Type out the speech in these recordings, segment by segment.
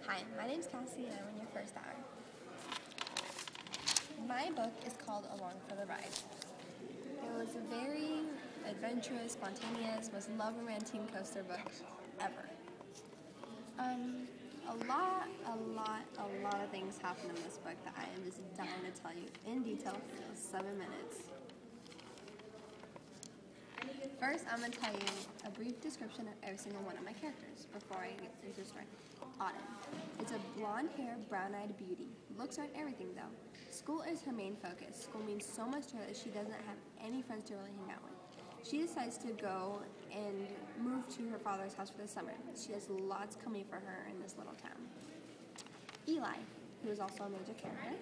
Hi, my name's Cassie and I'm in your first hour. My book is called Along for the Ride. It was a very adventurous, spontaneous, most love-romantic coaster book ever. A lot of things happen in this book that I am just dying to tell you in detail for those 7 minutes. First, I'm going to tell you a brief description of every single one of my characters before I get into the story. Autumn. It's a blonde-haired, brown-eyed beauty. Looks are everything, though. School is her main focus. School means so much to her that she doesn't have any friends to really hang out with. She decides to go and move to her father's house for the summer. She has lots coming for her in this little town. Eli, who is also a major character.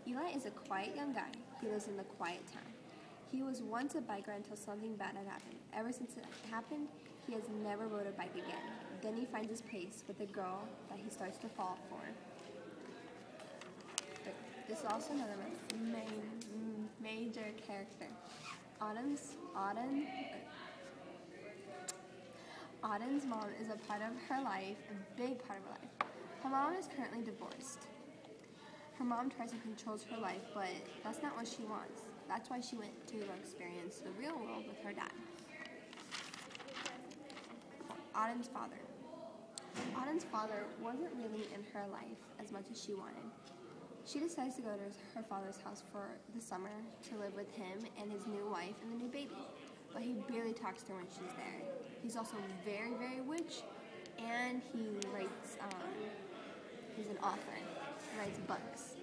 Eli is a quiet young guy. He lives in the quiet town. He was once a biker until something bad had happened. Ever since it happened, he has never rode a bike again. Then he finds his place with a girl that he starts to fall for. But this is also another major character. Autumn's mom is a part of her life, a big part of her life. Her mom is currently divorced. Her mom tries and controls her life, but that's not what she wants. That's why she went to experience the real world with her dad. Autumn's father. Autumn's father wasn't really in her life as much as she wanted. She decides to go to her father's house for the summer to live with him and his new wife and the new baby. But he barely talks to her when she's there. He's also very, very rich, and he writes, he's an author. He writes books.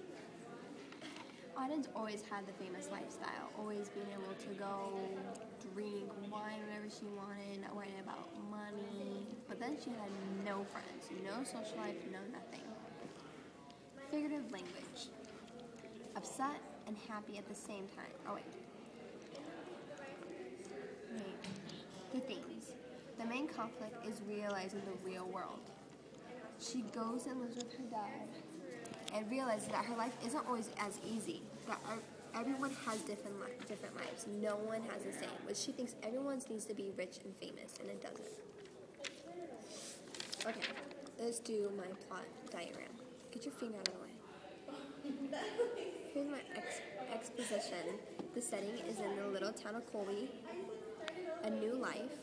Autumn's always had the famous lifestyle, always being able to go drink wine whenever she wanted, not worrying about money. But then she had no friends, no social life, no nothing. Figurative language. Upset and happy at the same time. Oh wait. The themes. The main conflict is realizing the real world. She goes and lives with her dad and realizes that her life isn't always as easy. That everyone has different lives. No one has the same. But she thinks everyone needs to be rich and famous, and it doesn't. Okay, let's do my plot diagram. Get your finger out of the way. Here's my exposition. The setting is in the little town of Colby. A new life.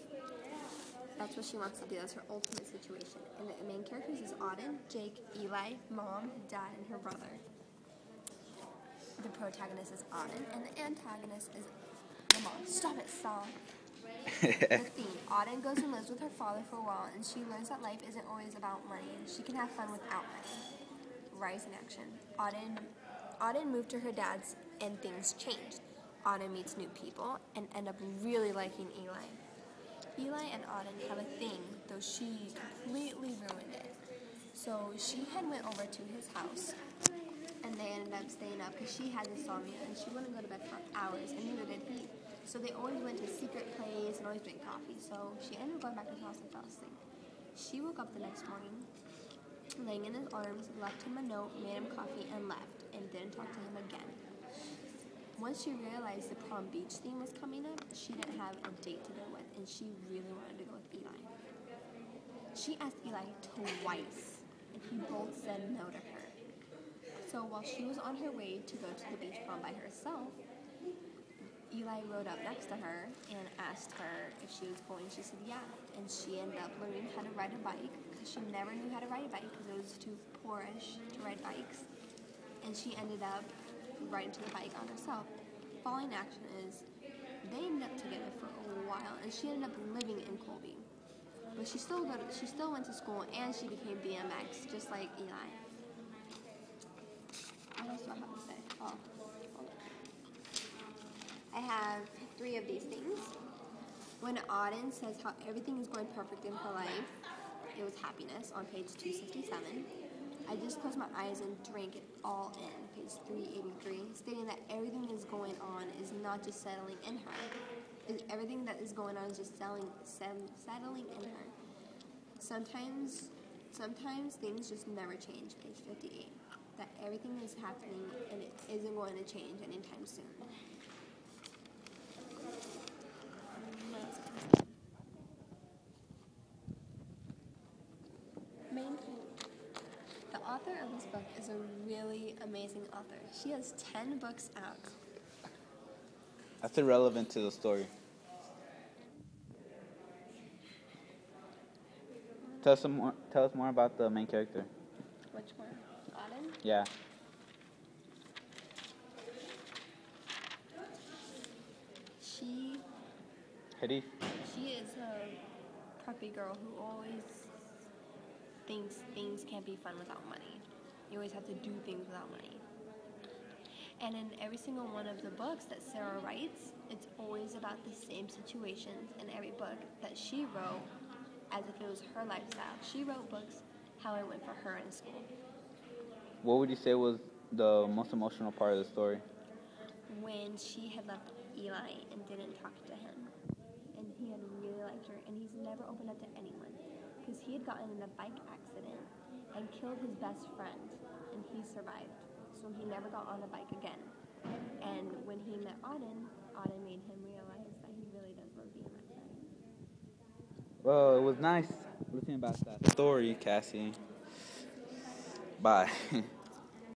That's what she wants to do. That's her ultimate situation. And the main characters is Autumn, Jake, Eli, Mom, Dad, and her brother. The protagonist is Autumn, and the antagonist is the mom. Stop it, Saul. The theme. Autumn goes and lives with her father for a while, and she learns that life isn't always about money. She can have fun without money. Rise in action. Autumn moved to her dad's, and things changed. Autumn meets new people, and end up really liking Eli. Eli and Autumn have a thing, though she completely ruined it. So she had went over to his house, and they ended up staying up because she had insomnia, and she wouldn't go to bed for hours, and neither did he. So they always went to a secret place and always drank coffee. So she ended up going back to his house and fell asleep. She woke up the next morning, laying in his arms, left him a note, made him coffee, and left, and didn't talk to him again. Once she realized the prom beach theme was coming up, she didn't have a date to go with, and she really wanted to go with Eli. She asked Eli twice, and he both said no to her. So while she was on her way to go to the beach prom by herself, Eli rode up next to her and asked her if she was going. She said yeah, and she ended up learning how to ride a bike because she never knew how to ride a bike because it was too poorish to ride bikes, and she ended up riding to the bike on herself. Following action is they ended up together for a while, and she ended up living in Colby. But she still went to school, and she became BMX, just like Eli. What else do I have to say? Oh, I have 3 of these things. When Autumn says how everything is going perfect in her life, it was happiness on page 267. I just closed my eyes and drank it all in, page 383, stating that everything that is going on is not just settling in her. Everything that is going on is just settling in her. Sometimes things just never change, page 58. That everything is happening and it isn't going to change anytime soon. author of this book is a really amazing author. She has 10 books out. That's irrelevant to the story. Tell us more about the main character. Which one? Autumn? Yeah. She is a preppy girl who always thinks things can't be fun without money. You always have to do things without money. And in every single one of the books that Sarah writes, it's always about the same situations in every book that she wrote as if it was her lifestyle. She wrote books how it went for her in school. What would you say was the most emotional part of the story? When she had left Eli and didn't talk to him. And he had really liked her, and he's never opened up to anyone. Because he had gotten in a bike accident and killed his best friend, and he survived. So he never got on a bike again. And when he met Auden made him realize that he really does love being my friend. Well, it was nice listening about that story, Cassie. Bye.